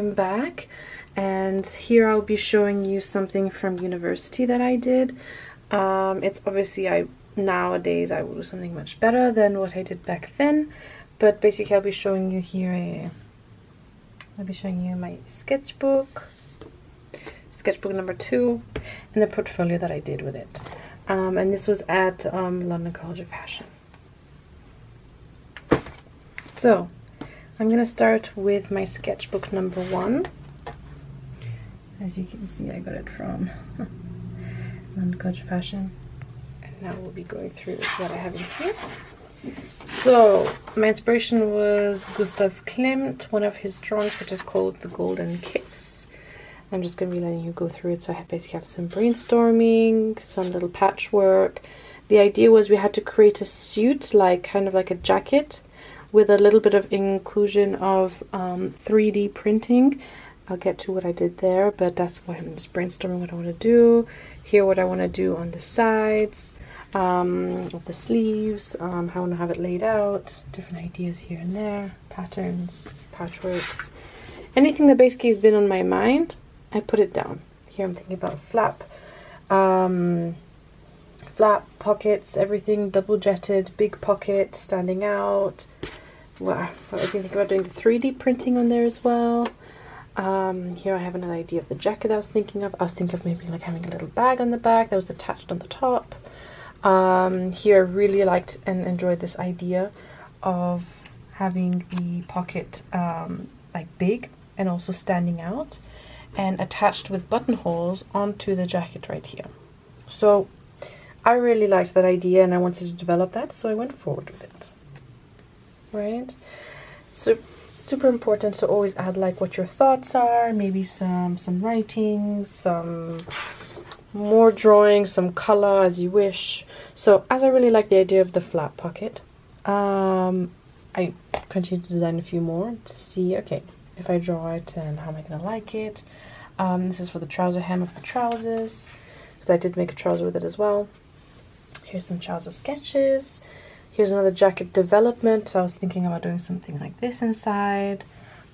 I'm back, and here I'll be showing you something from university that I did. It's obviously nowadays I will do something much better than what I did back then, but basically I'll be showing you here I'll be showing you my sketchbook number 2, and the portfolio that I did with it. And this was at London College of Fashion. So I'm going to start with my sketchbook number 1. As you can see, I got it from London College of Fashion. And now we'll be going through what I have in here. So my inspiration was Gustav Klimt, one of his drawings, which is called The Golden Kiss. I'm just going to be letting you go through it. So I basically have some brainstorming, some little patchwork. The idea was we had to create a suit, kind of like a jacket, with a little bit of inclusion of 3D printing. I'll get to what I did there, but that's why I'm just brainstorming what I want to do. Here, what I want to do on the sides, of the sleeves, how I want to have it laid out, different ideas here and there, patterns, patchworks. Anything that basically has been on my mind, I put it down. Here I'm thinking about flap pockets, everything double jetted, big pocket standing out. Well, I think about doing the 3D printing on there as well. Here I have another idea of the jacket I was thinking of. I was thinking of maybe like having a little bag on the back that was attached on the top. Here I really liked and enjoyed this idea of having the pocket like big and also standing out and attached with buttonholes onto the jacket right here. So I really liked that idea and I wanted to develop that, so I went forward with it. Right? So super important to always add like what your thoughts are, maybe some writing, some more drawing, some color as you wish. So as I really like the idea of the flat pocket, I continued to design a few more to see, okay, if I draw it and how am I gonna like it. This is for the trouser hem of the trousers, because I did make a trouser with it as well. Here's some trouser sketches. Here's another jacket development. I was thinking about doing something like this inside.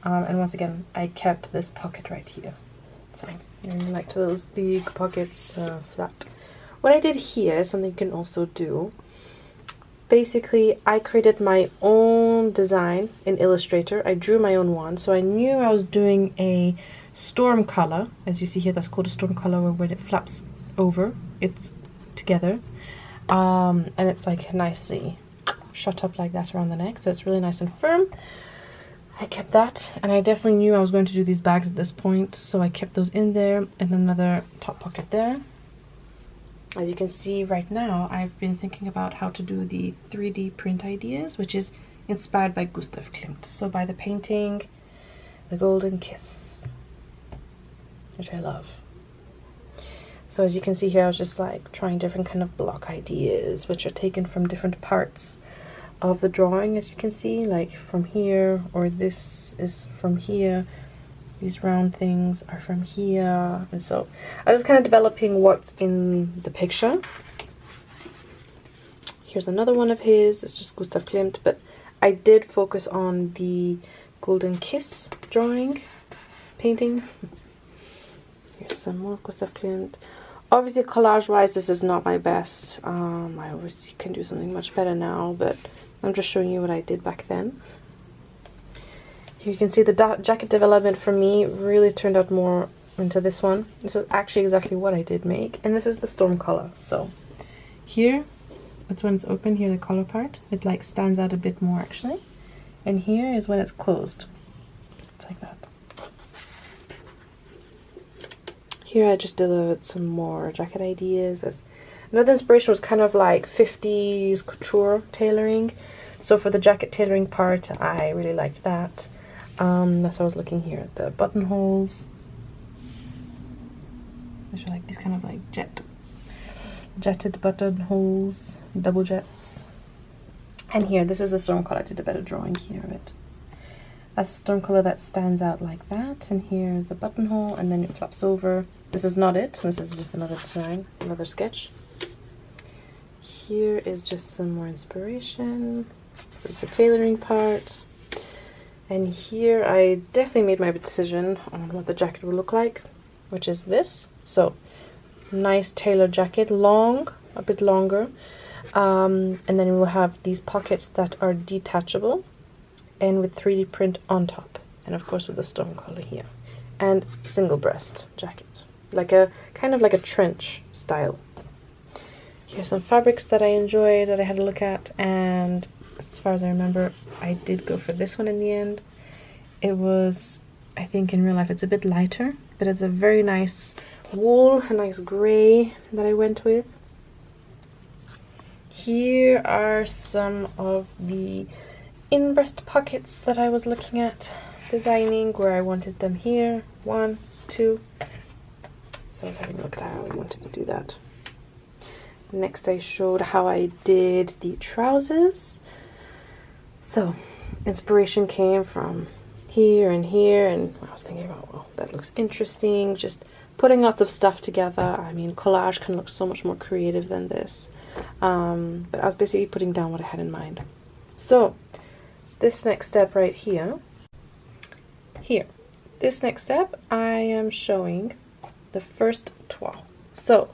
And once again, I kept this pocket right here. So I really liked those big pockets of that. What I did here is something you can also do. Basically, I created my own design in Illustrator. I drew my own one. So I knew I was doing a storm color. As you see here, that's called a storm color, where when it flaps over, it's together. And it's like nicely shut up like that around the neck, so it's really nice and firm. I kept that, and I definitely knew I was going to do these bags at this point, so I kept those in there, and another top pocket there. As you can see right now, I've been thinking about how to do the 3D print ideas, which is inspired by Gustav Klimt, so by the painting The Golden Kiss, which I love. So as you can see here, I was just like trying different kind of block ideas, which are taken from different parts of the drawing, as you can see, like from here, or this is from here, these round things are from here, and so I was kind of developing what's in the picture. Here's another one of his, it's just Gustav Klimt, but I did focus on the Golden Kiss drawing, painting. Here's some more Gustav Klimt. Obviously, collage-wise, this is not my best. I obviously can do something much better now, but I'm just showing you what I did back then. Here you can see the jacket development for me really turned out more into this one. This is actually exactly what I did make, and this is the storm color. So here, it's when it's open, here the collar part, it like stands out a bit more actually. And here is when it's closed. It's like that. Here I just delivered some more jacket ideas. Another inspiration was kind of like 50s couture tailoring. So for the jacket tailoring part, I really liked that. That's why I was looking here at the buttonholes. Which are like these kind of like jetted buttonholes, double jets. And here, this is the storm color. I did a better drawing here of it. That's a storm color that stands out like that. And here's a buttonhole, and then it flaps over. This is not it. This is just another design, another sketch. Here is just some more inspiration with the tailoring part. And here I definitely made my decision on what the jacket will look like, which is this. So nice tailored jacket, long, a bit longer, and then we'll have these pockets that are detachable and with 3D print on top, and of course with the stone collar here, and single breast jacket, like a kind of like a trench style. Here's some fabrics that I enjoyed, that I had a look at, and as far as I remember, I did go for this one in the end. It was, I think in real life it's a bit lighter, but it's a very nice wool, a nice gray that I went with. Here are some of the in-breast pockets that I was looking at designing, where I wanted them here. 1, 2. So I was having a look at how I wanted to do that. Next I showed how I did the trousers. So inspiration came from here and here, and I was thinking, oh, well, that looks interesting. Just putting lots of stuff together. I mean, collage can look so much more creative than this. But I was basically putting down what I had in mind. So this next step right here, this next step, I am showing the first toile. So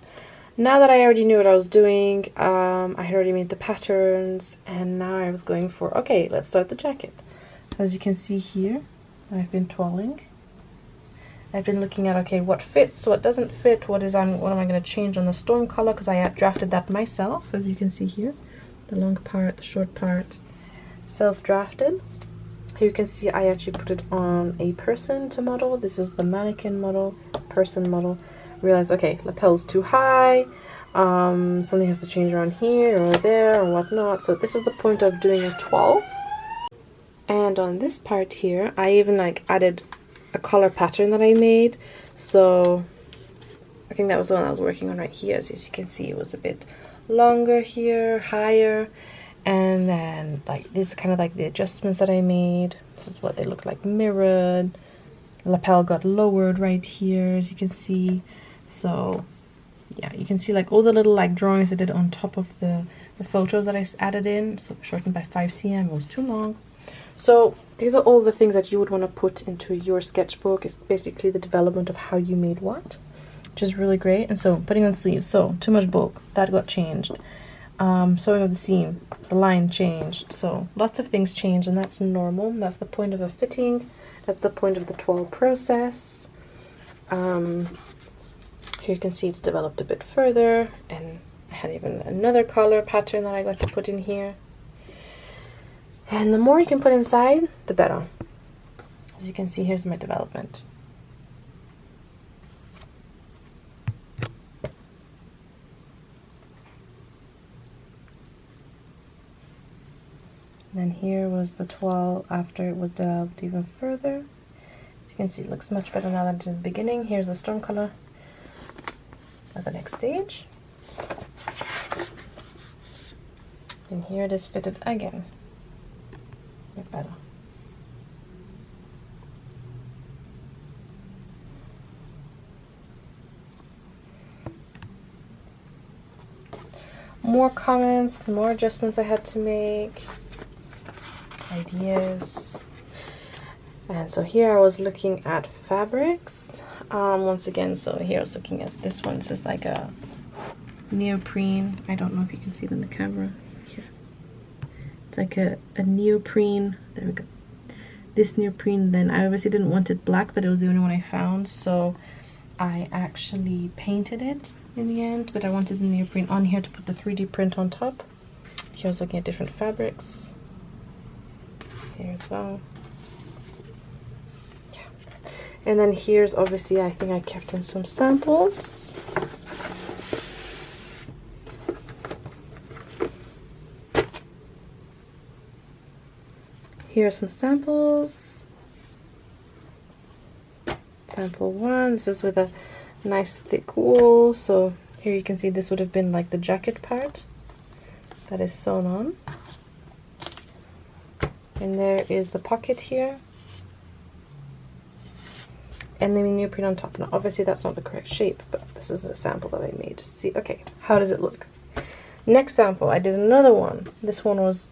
now that I already knew what I was doing, I had already made the patterns, and now I was going for, okay, let's start the jacket. As you can see here, I've been toiling. I've been looking at, okay, what fits, what doesn't fit, what am I going to change on the storm color, because I drafted that myself, as you can see here. The long part, the short part, self-drafted. Here you can see I actually put it on a person to model. This is the mannequin model, person model. Realize, okay, lapel's too high, something has to change around here or there or whatnot. So this is the point of doing a toile. And on this part here, I even like added a collar pattern that I made. So I think that was the one I was working on right here. As you can see, it was a bit longer here, higher, and then like this is kind of like the adjustments that I made. This is what they look like mirrored. Lapel got lowered right here, as you can see. So yeah, you can see like all the little like drawings I did on top of the photos that I added in. So shortened by 5 cm, it was too long. So these are all the things that you would want to put into your sketchbook. It's basically the development of how you made what, which is really great. And so putting on sleeves, so too much bulk, that got changed. Sewing of the seam, the line changed. So lots of things changed, and that's normal. That's the point of a fitting. That's the point of the toile process. Here you can see it's developed a bit further, and I had even another color pattern that I got to put in here. And the more you can put inside, the better. As you can see, here's my development. And then here was the toile after it was developed even further. As you can see, it looks much better now than it did in the beginning. Here's the storm color at the next stage. And here it is fitted again. Get better. More comments, more adjustments I had to make, ideas. And so here I was looking at fabrics once again. So here I was looking at this one. This is like a neoprene. I don't know if you can see it in the camera. Here. It's like a neoprene. There we go. This neoprene, then I obviously didn't want it black, but it was the only one I found. So I actually painted it in the end, but I wanted the neoprene on here to put the 3D print on top. Here I was looking at different fabrics. Here as well. Yeah. And then here's obviously, I think I kept in some samples. Here are some samples. Sample 1, this is with a nice thick wool. So here you can see this would have been like the jacket part that is sewn on. And there is the pocket here. And then neoprene on top. Now obviously that's not the correct shape, but this is a sample that I made just to see, okay, how does it look? Next sample, I did another one. This one was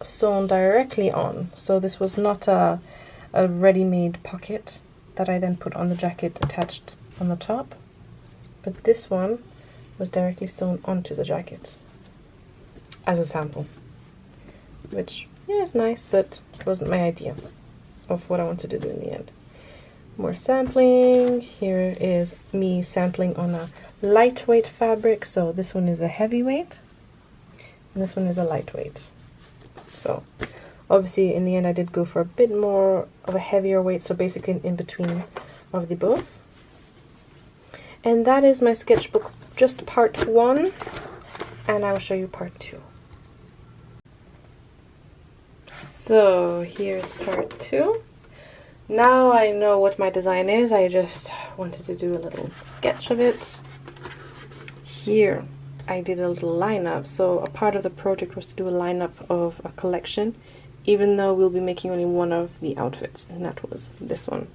sewn directly on. So this was not a ready-made pocket that I then put on the jacket attached on the top, but this one was directly sewn onto the jacket as a sample, which, yeah, is nice, but it wasn't my idea of what I wanted to do in the end. More sampling. Here is me sampling on a lightweight fabric. So this one is a heavyweight and this one is a lightweight. So obviously in the end I did go for a bit more of a heavier weight, so basically in between of the both. And that is my sketchbook, just part 1, and I will show you part 2. So here's part 2. Now I know what my design is. I just wanted to do a little sketch of it. Here I did a little lineup. So a part of the project was to do a lineup of a collection, even though we'll be making only one of the outfits, and that was this one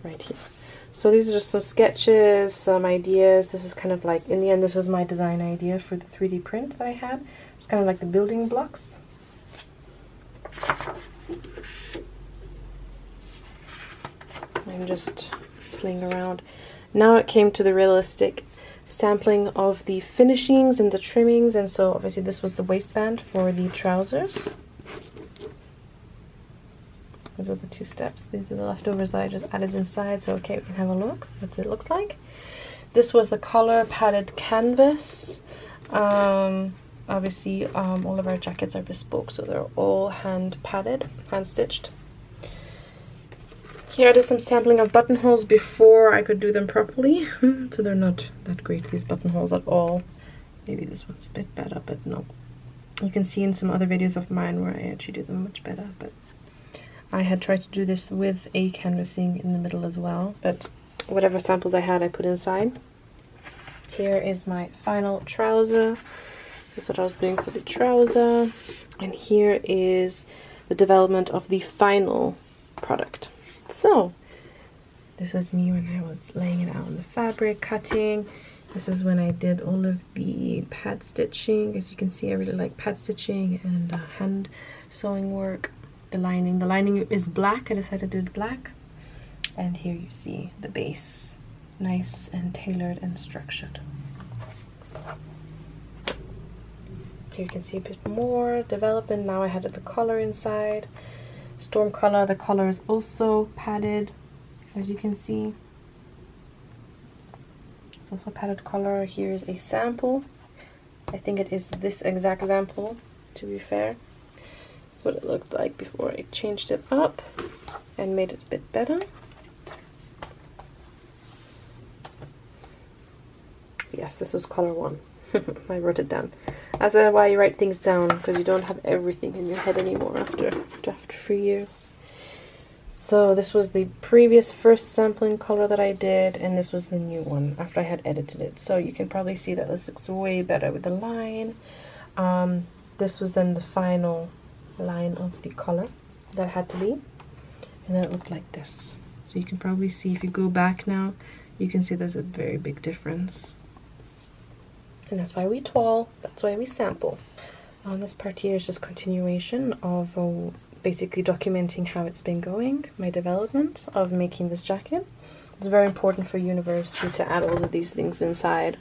right here. So these are just some sketches, some ideas. This is kind of like, in the end, this was my design idea for the 3D print that I had. It's kind of like the building blocks. I'm just playing around. Now it came to the realistic sampling of the finishings and the trimmings, and so obviously this was the waistband for the trousers. Those are the 2 steps. These are the leftovers that I just added inside, so okay, we can have a look what it looks like. This was the collar padded canvas. Obviously all of our jackets are bespoke, so they're all hand padded, hand stitched. Here I did some sampling of buttonholes before I could do them properly. So they're not that great, these buttonholes, at all. Maybe this one's a bit better, but no. You can see in some other videos of mine where I actually do them much better, but I had tried to do this with a canvassing in the middle as well, but whatever samples I had I put inside. Here is my final trouser. This is what I was doing for the trouser. And here is the development of the final product. So this was me when I was laying it out on the fabric, cutting. This is when I did all of the pad stitching. As you can see, I really like pad stitching and hand sewing work. The lining is black. I decided to do it black. And here you see the base, nice and tailored and structured. Here you can see a bit more development. Now I had the collar inside. Storm collar. The collar is also padded, as you can see. It's also a padded collar. Here's a sample. I think it is this exact sample, to be fair. That's what it looked like before I changed it up and made it a bit better. Yes, this was color 1. I wrote it down. That's why you write things down, because you don't have everything in your head anymore after 3 years. So this was the previous first sampling color that I did, and this was the new one after I had edited it. So you can probably see that this looks way better with the line. This was then the final line of the color that had to be, and then it looked like this. So you can probably see, if you go back now, you can see there's a very big difference. And that's why we toil, that's why we sample. This part here is just continuation of basically documenting how it's been going, my development of making this jacket. It's very important for university to add all of these things inside.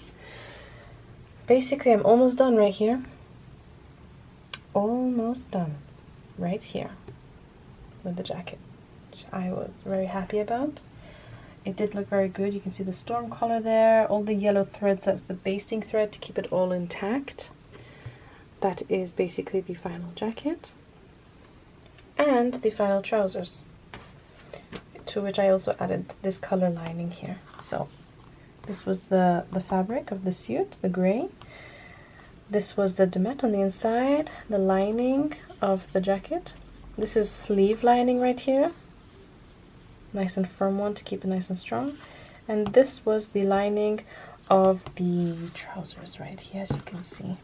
Basically, I'm almost done right here. Almost done right here with the jacket, which I was very happy about. It did look very good. You can see the storm collar there, all the yellow threads, that's the basting thread to keep it all intact. That is basically the final jacket. And the final trousers, to which I also added this color lining here. So this was the fabric of the suit, the gray. This was the demet on the inside, the lining of the jacket. This is sleeve lining right here. Nice and firm one to keep it nice and strong. And this was the lining of the trousers right here, as you can see.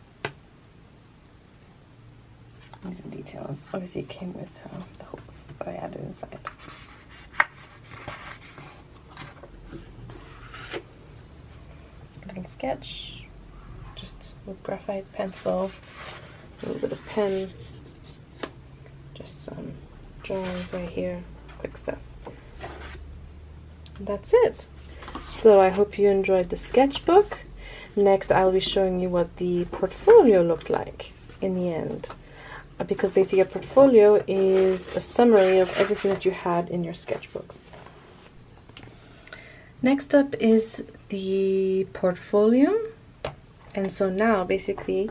These are details. Obviously it came with the hooks that I added inside. A little sketch, just with graphite pencil. a little bit of pen, just some drawings right here, quick stuff. And that's it. So I hope you enjoyed the sketchbook. Next I'll be showing you what the portfolio looked like in the end, because basically a portfolio is a summary of everything that you had in your sketchbooks. Next up is the portfolio. And so now basically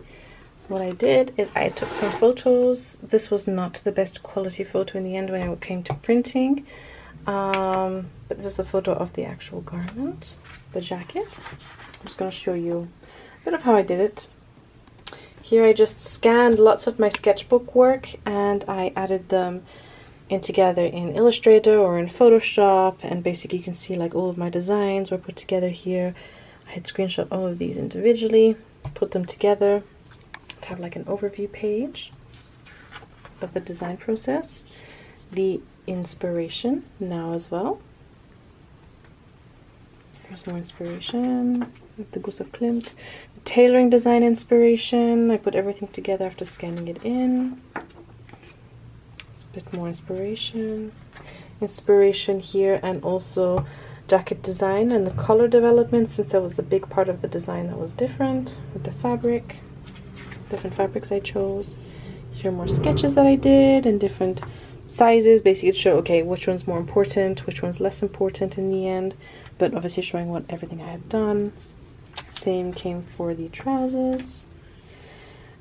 what I did is I took some photos. This was not the best quality photo in the end when it came to printing, but this is the photo of the actual garment, the jacket. I'm just going to show you a bit of how I did it. Here I just scanned lots of my sketchbook work and I added them in together in Illustrator or in Photoshop, and basically you can see like all of my designs were put together here. I had screenshot all of these individually, put them together to have like an overview page of the design process. The inspiration now as well. Here's more inspiration with the Gustav Klimt. The tailoring design inspiration. I put everything together after scanning it in. It's a bit more inspiration. Inspiration here, and also jacket design and the color development, since that was the big part of the design that was different with the fabric. Different fabrics I chose. Here are more sketches that I did and different sizes, basically to show, okay, which one's more important, which one's less important in the end, but obviously showing what everything I had done. Same came for the trousers.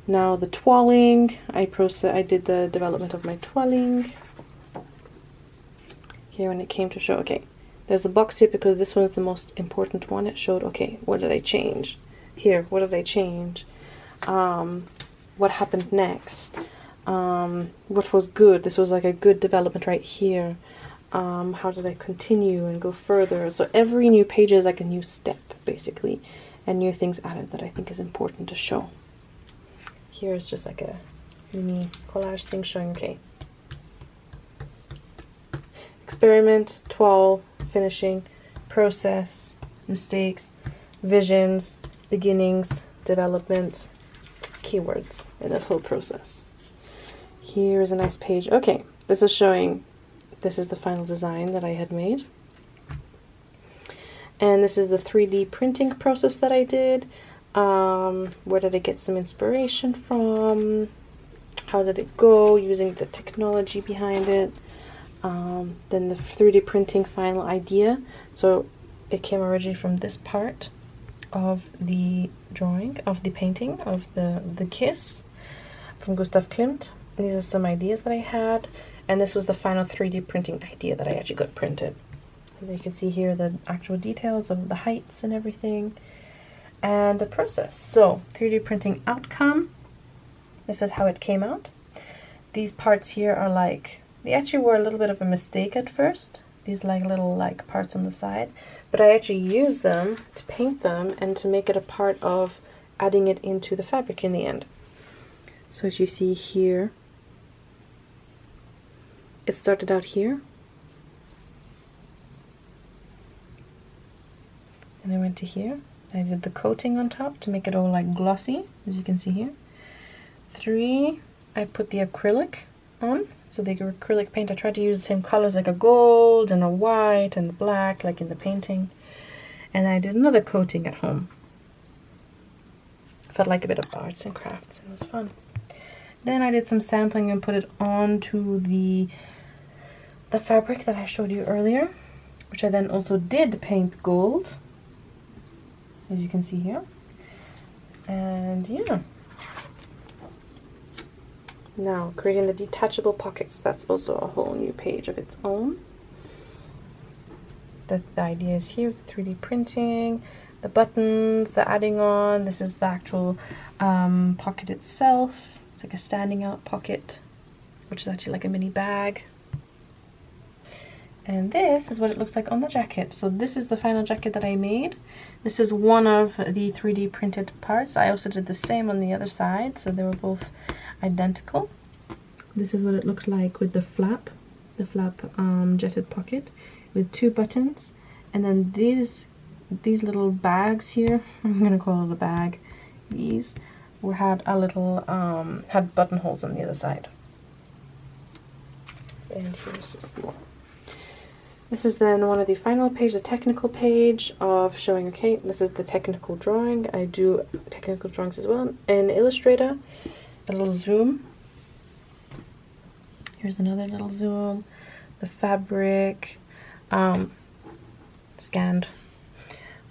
Now the toiling, I did the development of my toiling. Here when it came to show, okay, there's a box here because this one's the most important one. It showed, okay, what did I change? Here, what did I change? What happened next? What was good? This was like a good development right here. How did I continue and go further? So every new page is like a new step, basically, and new things added that I think is important to show. Here's just like a mini collage thing showing, okay, experiment, toile, finishing, process, mistakes, visions, beginnings, development, keywords in this whole process. Here's a nice page. Okay, this is showing, this is the final design that I had made. And this is the 3D printing process that I did. Where did I get some inspiration from? How did it go using the technology behind it? Then the 3D printing final idea. So it came originally from this part of the drawing, of the painting, of the kiss from Gustav Klimt. These are some ideas that I had, and this was the final 3D printing idea that I actually got printed. As you can see here, the actual details of the heights and everything, and the process. So 3D printing outcome, this is how it came out. These parts here are like, they actually were a little bit of a mistake at first, these like little like parts on the side, but I actually used them to paint them and to make it a part of adding it into the fabric in the end. So as you see here, it started out here, and I went to here. I did the coating on top to make it all like glossy, as you can see here. 3, I put the acrylic on. So the acrylic paint, I tried to use the same colors, like a gold and a white and black, like in the painting. And I did another coating at home. Felt like a bit of arts and crafts, and it was fun. Then I did some sampling and put it onto the fabric that I showed you earlier, which I then also did paint gold, as you can see here. And yeah. Now, creating the detachable pockets, that's also a whole new page of its own. The idea is here, the 3D printing, the buttons, the adding on. This is the actual pocket itself. It's like a standing out pocket, which is actually like a mini bag. And this is what it looks like on the jacket. So this is the final jacket that I made. This is one of the 3D printed parts. I also did the same on the other side, so they were both identical. This is what it looks like with the flap jetted pocket with 2 buttons, and then these little bags here, I'm gonna call it a bag, these we had a little, had buttonholes on the other side. And here's just more. This is then one of the final pages, the technical page of showing, okay, this is the technical drawing. I do technical drawings as well in Illustrator. A little zoom. Here's another little zoom. The fabric, scanned.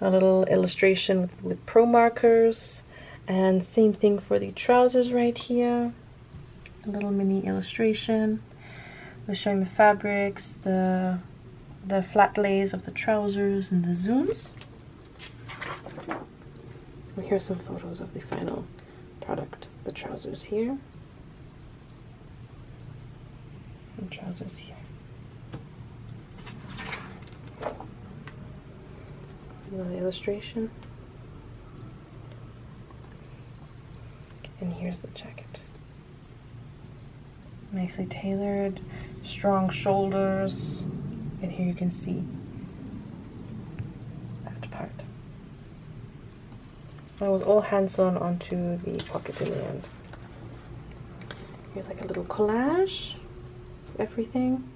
A little illustration with pro markers. And same thing for the trousers right here. A little mini illustration. We're showing the fabrics, the flat lays of the trousers and the zooms. And here's some photos of the final product. The trousers here. And trousers here. Another illustration. And here's the jacket. Nicely tailored, strong shoulders. And here you can see that part. It was all hand sewn onto the pocket in the end. Here's like a little collage of everything.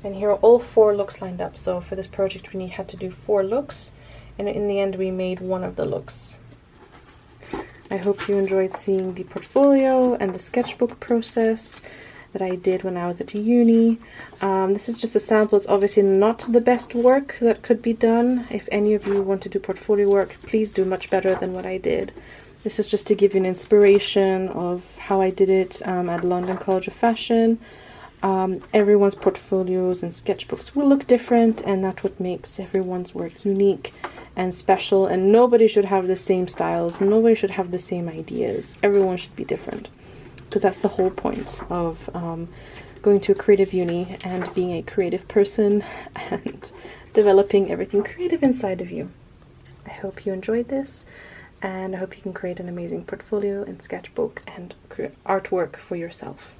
And here are all 4 looks lined up. So for this project we had to do 4 looks, and in the end we made one of the looks. I hope you enjoyed seeing the portfolio and the sketchbook process that I did when I was at uni. This is just a sample. It's obviously not the best work that could be done. If any of you want to do portfolio work, please do much better than what I did. This is just to give you an inspiration of how I did it at London College of Fashion. Everyone's portfolios and sketchbooks will look different, and that's what makes everyone's work unique and special, and nobody should have the same styles, nobody should have the same ideas. Everyone should be different, because that's the whole point of going to a creative uni and being a creative person and developing everything creative inside of you. I hope you enjoyed this, and I hope you can create an amazing portfolio and sketchbook and artwork for yourself.